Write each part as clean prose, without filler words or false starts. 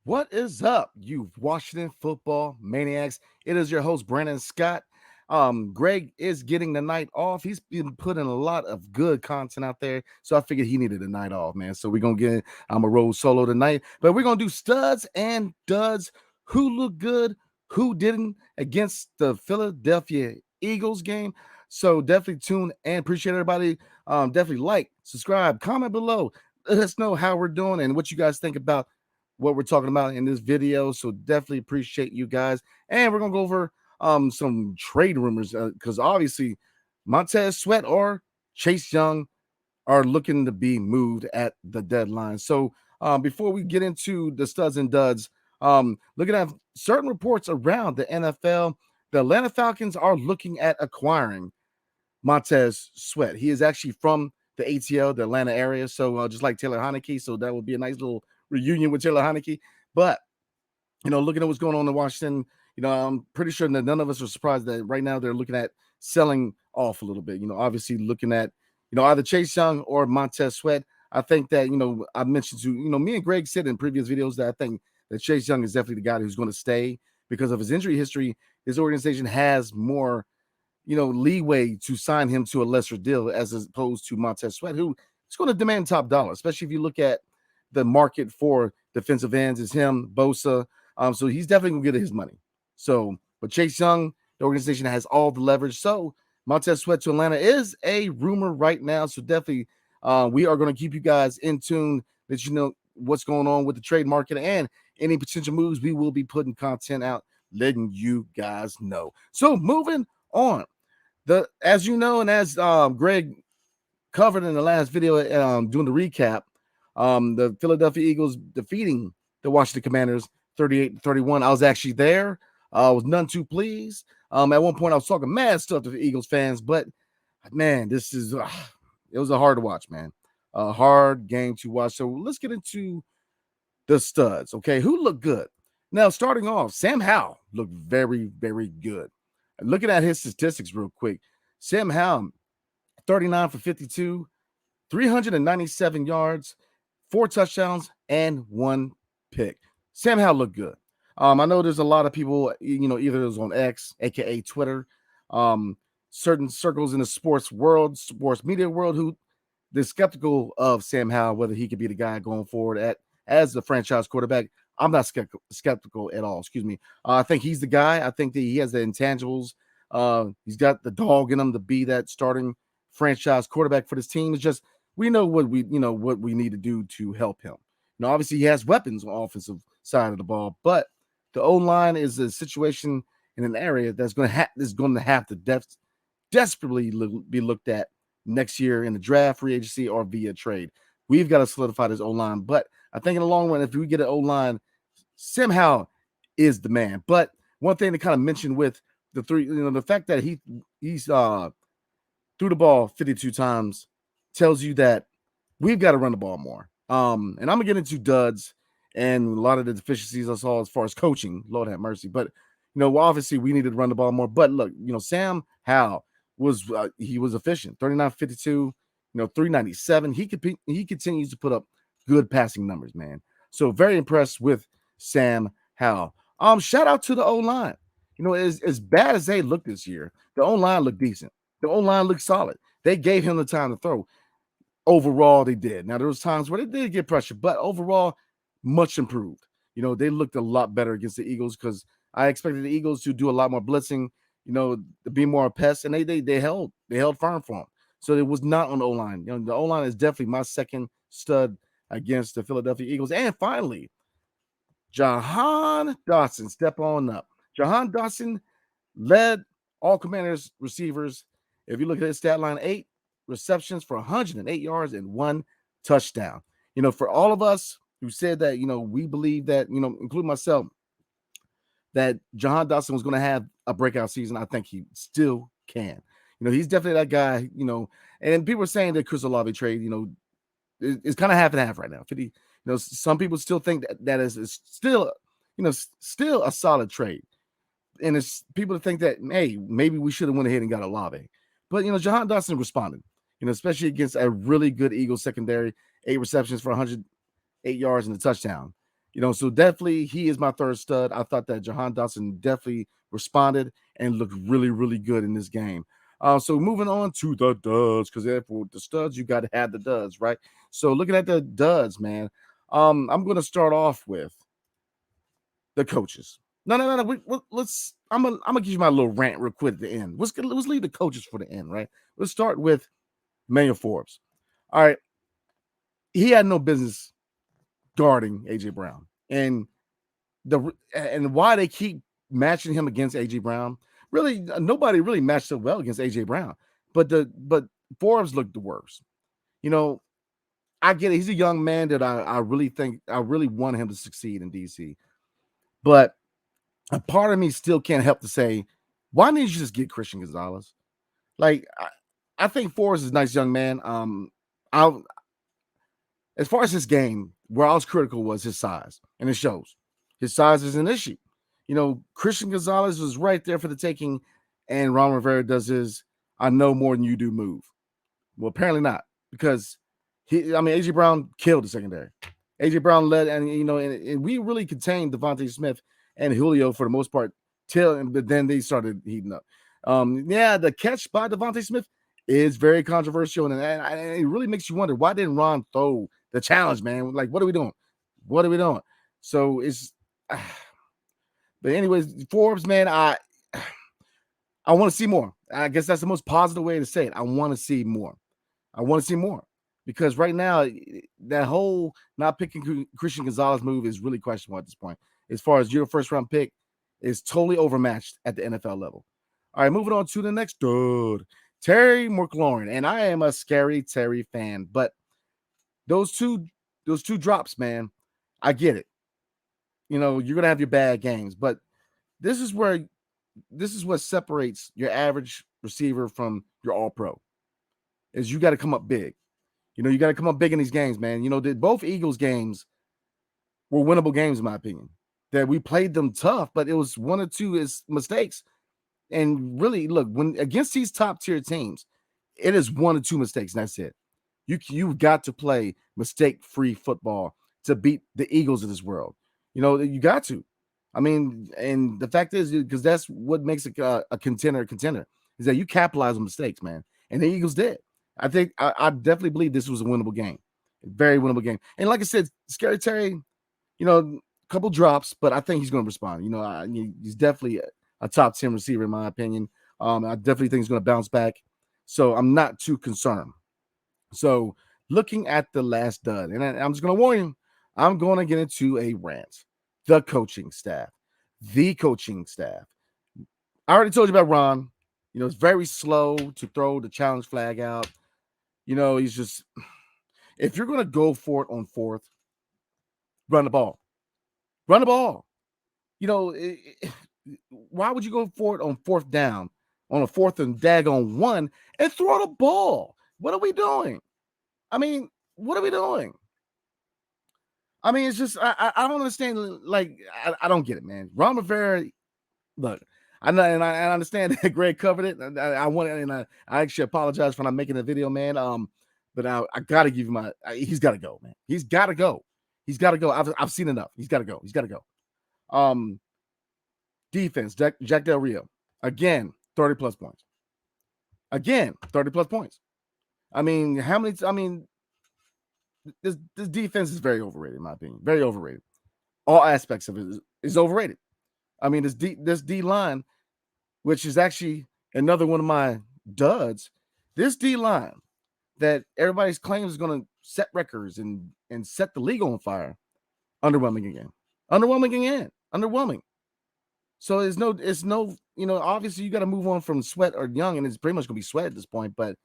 What is up, you Washington football maniacs? It is your host, Brandon Scott. Greg is getting the night off. He's been putting a lot of good content out there. So I figured he needed a night off, man. So we're gonna get I'm a roll solo tonight, but we're gonna do studs and duds. Who looked good, who didn't against the Philadelphia Eagles game. So definitely tune and appreciate everybody. Definitely like, subscribe, comment below. Let us know how we're doing and what you guys think about what we're talking about in this video. So definitely appreciate you guys. And we're gonna go over some trade rumors because obviously Montez Sweat or Chase Young are looking to be moved at the deadline. So before we get into the studs and duds, looking at certain reports around the NFL, the Atlanta Falcons are looking at acquiring Montez Sweat. He is actually from the ATL, the Atlanta area. So just like Taylor Heineke. So that would be a nice little reunion with Taylor Heineke. But, looking at what's going on in Washington, I'm pretty sure that none of us are surprised that right now they're looking at selling off a little bit. Obviously looking at, either Chase Young or Montez Sweat. I think that, I mentioned to, me and Greg said in previous videos that I think that Chase Young is definitely the guy who's going to stay because of his injury history. His organization has more leeway to sign him to a lesser deal as opposed to Montez Sweat, who is going to demand top dollar, especially if you look at the market for defensive ends is him, Bosa. So he's definitely going to get his money. So, but Chase Young, the organization has all the leverage. So Montez Sweat to Atlanta is a rumor right now. So definitely we are going to keep you guys in tune, let you know what's going on with the trade market and any potential moves. We will be putting content out, letting you guys know. So moving on. As you know, and as Greg covered in the last video doing the recap, the Philadelphia Eagles defeating the Washington Commanders 38-31. I was actually there. I was none too pleased. At one point, I was talking mad stuff to the Eagles fans, but man, this is it was a hard to watch, man. A hard game to watch. So let's get into the studs. Okay, who looked good? Now, starting off, Sam Howell looked very, very good. Looking at his statistics real quick, Sam Howell, 39 for 52, 397 yards, 4 touchdowns, and 1 pick. Sam Howell looked good. I know there's a lot of people, either it was on X, aka Twitter, certain circles in the sports world, sports media world, who they're skeptical of Sam Howell, whether he could be the guy going forward as the franchise quarterback. I'm not skeptical at all. Excuse me. I think he's the guy. I think that he has the intangibles. He's got the dog in him to be that starting franchise quarterback for this team. It's just we know what we need to do to help him. Obviously he has weapons on the offensive side of the ball, but the O-line is a situation in an area that's going to have to desperately be looked at next year in the draft, free agency, or via trade. We've got to solidify this O-line, but I think in the long run, if we get an O-line, somehow is the man. But one thing to kind of mention with the the fact that he's threw the ball 52 times tells you that we've got to run the ball more. And I'm gonna get into duds and a lot of the deficiencies I saw as far as coaching. Lord have mercy. But obviously we needed to run the ball more. But look, Sam Howell was he was efficient. 39-52, 397. He continues to put up good passing numbers, man. So very impressed with Sam Howell. Shout out to the O-line. As bad as they looked this year, the O-line looked decent. The O-line looked solid. They gave him the time to throw. Overall, they did. Now, there was times where they did get pressure, but overall, much improved. They looked a lot better against the Eagles because I expected the Eagles to do a lot more blitzing, to be more a pest, and they held firm for them. So it was not on the O-line. The O-line is definitely my second stud against the Philadelphia Eagles. And finally, Jahan Dotson, step on up. Jahan Dotson led all Commanders receivers. If you look at his stat line, 8 receptions for 108 yards and 1 touchdown. For all of us who said that, we believe that, including myself, that Jahan Dotson was going to have a breakout season, I think he still can. He's definitely that guy, and people are saying that Chris Olave trade, it's kind of half and half right now. 50, some people still think that is still, still a solid trade. And it's people to think that, hey, maybe we should have went ahead and got Olave. But, Jahan Dotson responded, especially against a really good Eagles secondary, 8 receptions for 108 yards and a touchdown. So definitely he is my third stud. I thought that Jahan Dotson definitely responded and looked really, really good in this game. So moving on to the duds, because for the studs, you got to have the duds, right? So looking at the duds, man, I'm going to start off with the coaches. No. Let's. I'm gonna give you my little rant real quick at the end. Let's leave the coaches for the end, right? Let's start with Manuel Forbes. All right, he had no business guarding AJ Brown, and why they keep matching him against AJ Brown. Really, nobody really matched up well against AJ Brown, but Forbes looked the worst. I get it. He's a young man that I really think I really want him to succeed in DC, but a part of me still can't help to say, why didn't you just get Christian Gonzalez? Like, I think Forbes is a nice young man. I As far as his game, where I was critical was his size, and it shows. His size is an issue. Christian Gonzalez was right there for the taking, and Ron Rivera does his "I know more than you do" move. Well, apparently not, because AJ Brown killed the secondary. AJ Brown led, and we really contained Devontae Smith and Julio for the most part, but then they started heating up. The catch by Devontae Smith is very controversial, and it really makes you wonder, why didn't Ron throw the challenge, man? Like, what are we doing? What are we doing? So it's, but anyways, Forbes, man, I want to see more. I guess that's the most positive way to say it. I want to see more. I want to see more, because right now that whole not picking Christian Gonzalez move is really questionable at this point. As far as your first round pick is totally overmatched at the NFL level. All right, moving on to the next dude, Terry McLaurin, and I am a Scary Terry fan, but those two drops, man, I get it. You're gonna have your bad games, but this is what separates your average receiver from your all pro, is you got to come up big. You got to come up big in these games, man. Both Eagles games were winnable games, in my opinion. That we played them tough, but it was one or two mistakes. And really, look, when against these top tier teams, it is one or two mistakes, and that's it. You've got to play mistake-free football to beat the Eagles of this world. You got to. And the fact is, because that's what makes a contender, is that you capitalize on mistakes, man. And the Eagles did. I think I definitely believe this was a winnable game, a very winnable game. And like I said, Scary Terry, a couple drops, but I think he's going to respond. He's definitely a top 10 receiver in my opinion. I definitely think he's going to bounce back. So I'm not too concerned. So looking at the last dud, and I'm just going to warn you, I'm going to get into a rant. The coaching staff. I already told you about Ron. It's very slow to throw the challenge flag out. He's just, if you're going to go for it on fourth, run the ball. Run the ball. Why would you go for it on fourth down, on a fourth and daggone one, and throw the ball? What are we doing? What are we doing? It's just, I don't understand. Like, I don't get it, man. Ron Rivera, look, I know, and I understand that Greg covered it. I actually apologize for not making the video, man. But I gotta give you he's gotta go, man. He's gotta go. I've seen enough. He's gotta go. Defense, Jack Del Rio, again, 30 plus points. How many? This defense is very overrated, in my opinion. Very overrated. All aspects of it is overrated. This D line, which is actually another one of my duds. This D line that everybody's claims is going to set records and set the league on fire. Underwhelming again. So it's no, obviously you got to move on from Sweat or Young, and it's pretty much going to be Sweat at this point, but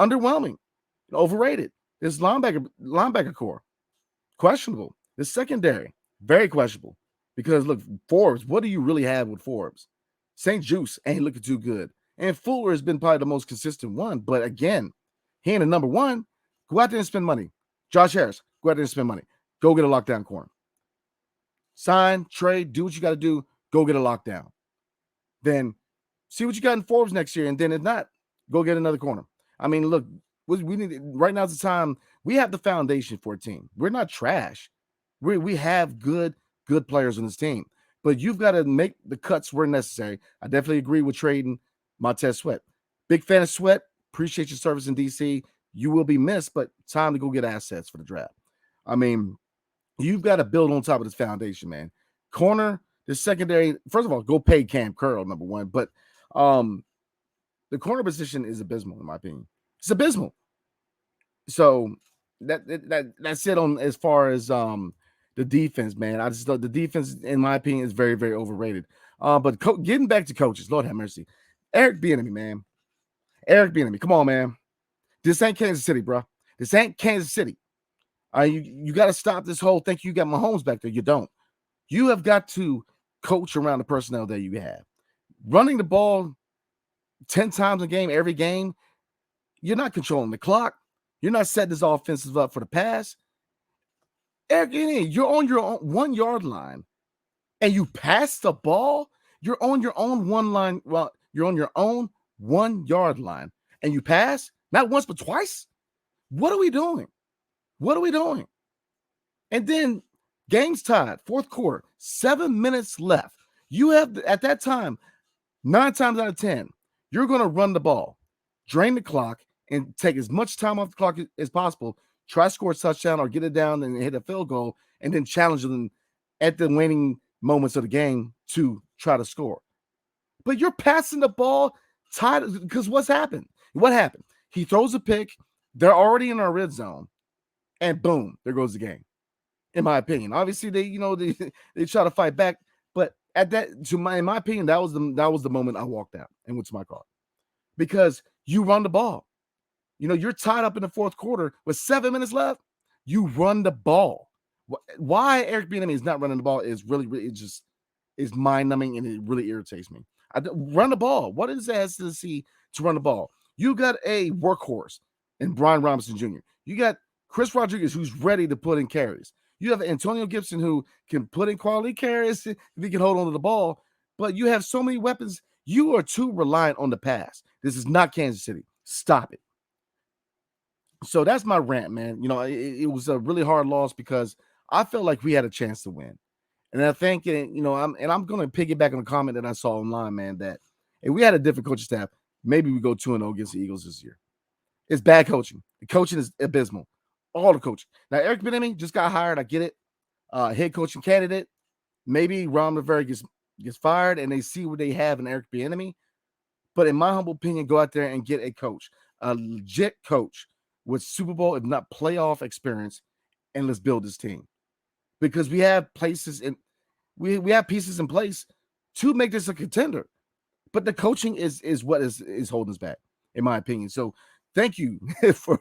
underwhelming, overrated. This linebacker core, questionable. The secondary, very questionable. Because look, Forbes, what do you really have with Forbes? St. Juice ain't looking too good. And Fuller has been probably the most consistent one. But again, he ain't a number one. Go out there and spend money. Josh Harris, go out there and spend money. Go get a lockdown corner. Sign, trade, do what you got to do. Go get a lockdown. Then see what you got in Forbes next year. And then if not, go get another corner. Look, we need, right now is the time. We have the foundation for a team. We're not trash. We have good players on this team, but you've got to make the cuts where necessary. I definitely agree with trading Montez Sweat. Big fan of Sweat. Appreciate your service in DC. You will be missed, but time to go get assets for the draft. I mean, you've got to build on top of this foundation, man. Corner, the secondary. First of all, go pay Cam Curl, number one. But the corner position is abysmal, in my opinion. It's abysmal. So that's it on as far as the defense, man. I just thought the defense, in my opinion, is very, very overrated. But getting back to coaches, Lord have mercy. Eric Bieniemy, man. Eric Bieniemy, come on, man. This ain't Kansas City, bro. This ain't Kansas City. You got to stop this whole think you got Mahomes back there. You don't. You have got to coach around the personnel that you have. Running the ball 10 times a game, every game, you're not controlling the clock. You're not setting this offensive up for the pass. Eric, you're on your own 1 yard line and you pass the ball. You're on your own 1 line. Well, you're on your own 1 yard line and you pass not once, but twice. What are we doing? What are we doing? And then game's tied, fourth quarter, 7 minutes left. You have, at that time, 9 times out of 10, you're going to run the ball, drain the clock, and take as much time off the clock as possible. Try to score a touchdown or get it down and hit a field goal, and then challenge them at the waning moments of the game to try to score. But you're passing the ball tied because what's happened? What happened? He throws a pick. They're already in our red zone, and boom, there goes the game. In my opinion, obviously they try to fight back, but at that, in my opinion, that was the moment I walked out and went to my car because you run the ball. You're tied up in the fourth quarter with 7 minutes left. You run the ball. Why Eric Bieniemy is not running the ball is really, it just is mind numbing and it really irritates me. Run the ball. What is that to see to run the ball? You got a workhorse in Brian Robinson Jr. You got Chris Rodriguez who's ready to put in carries. You have Antonio Gibson who can put in quality carries if he can hold on to the ball. But you have so many weapons. You are too reliant on the pass. This is not Kansas City. Stop it. So that's my rant, man. It was a really hard loss because I felt like we had a chance to win. And I think, I'm going to piggyback on a comment that I saw online, man, that if we had a different coaching staff, maybe we go 2-0 against the Eagles this year. It's bad coaching. The coaching is abysmal. All the coaching. Now, Eric Bieniemy just got hired. I get it. Head coaching candidate. Maybe Ron Rivera gets fired and they see what they have in Eric Bieniemy. But in my humble opinion, go out there and get a coach, a legit coach with Super Bowl, if not playoff experience, and let's build this team. Because we have places and we have pieces in place to make this a contender. But the coaching is what is holding us back, in my opinion. So thank you for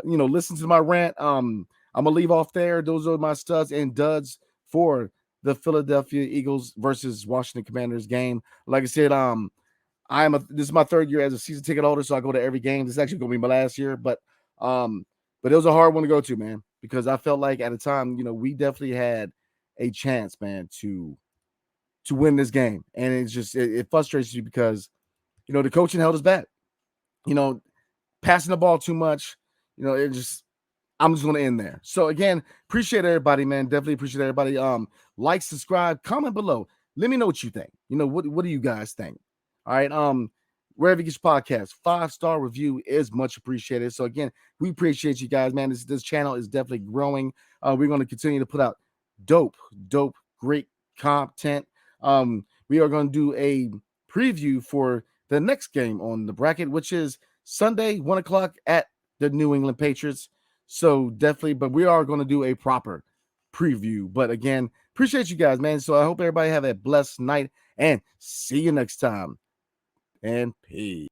listening to my rant. I'm gonna leave off there. Those are my studs and duds for the Philadelphia Eagles versus Washington Commanders game. Like I said, this is my third year as a season ticket holder, so I go to every game. This is actually gonna be my last year, but it was a hard one to go to, man, because I felt like at a time, we definitely had a chance, man, to win this game. And it's just it frustrates you because the coaching held us back. Passing the ball too much, I'm just going to end there. So again, appreciate everybody, man. Definitely appreciate everybody. Like, subscribe, comment below. Let me know what you think. What do you guys think? All right. Wherever you get your podcast, 5-star review is much appreciated. So again, we appreciate you guys, man. This channel is definitely growing. We're going to continue to put out dope, great content. We are going to do a preview for the next game on the bracket, which is Sunday, 1:00 at the New England Patriots. So definitely, but we are going to do a proper preview. But again, appreciate you guys, man. So I hope everybody have a blessed night and see you next time. And peace.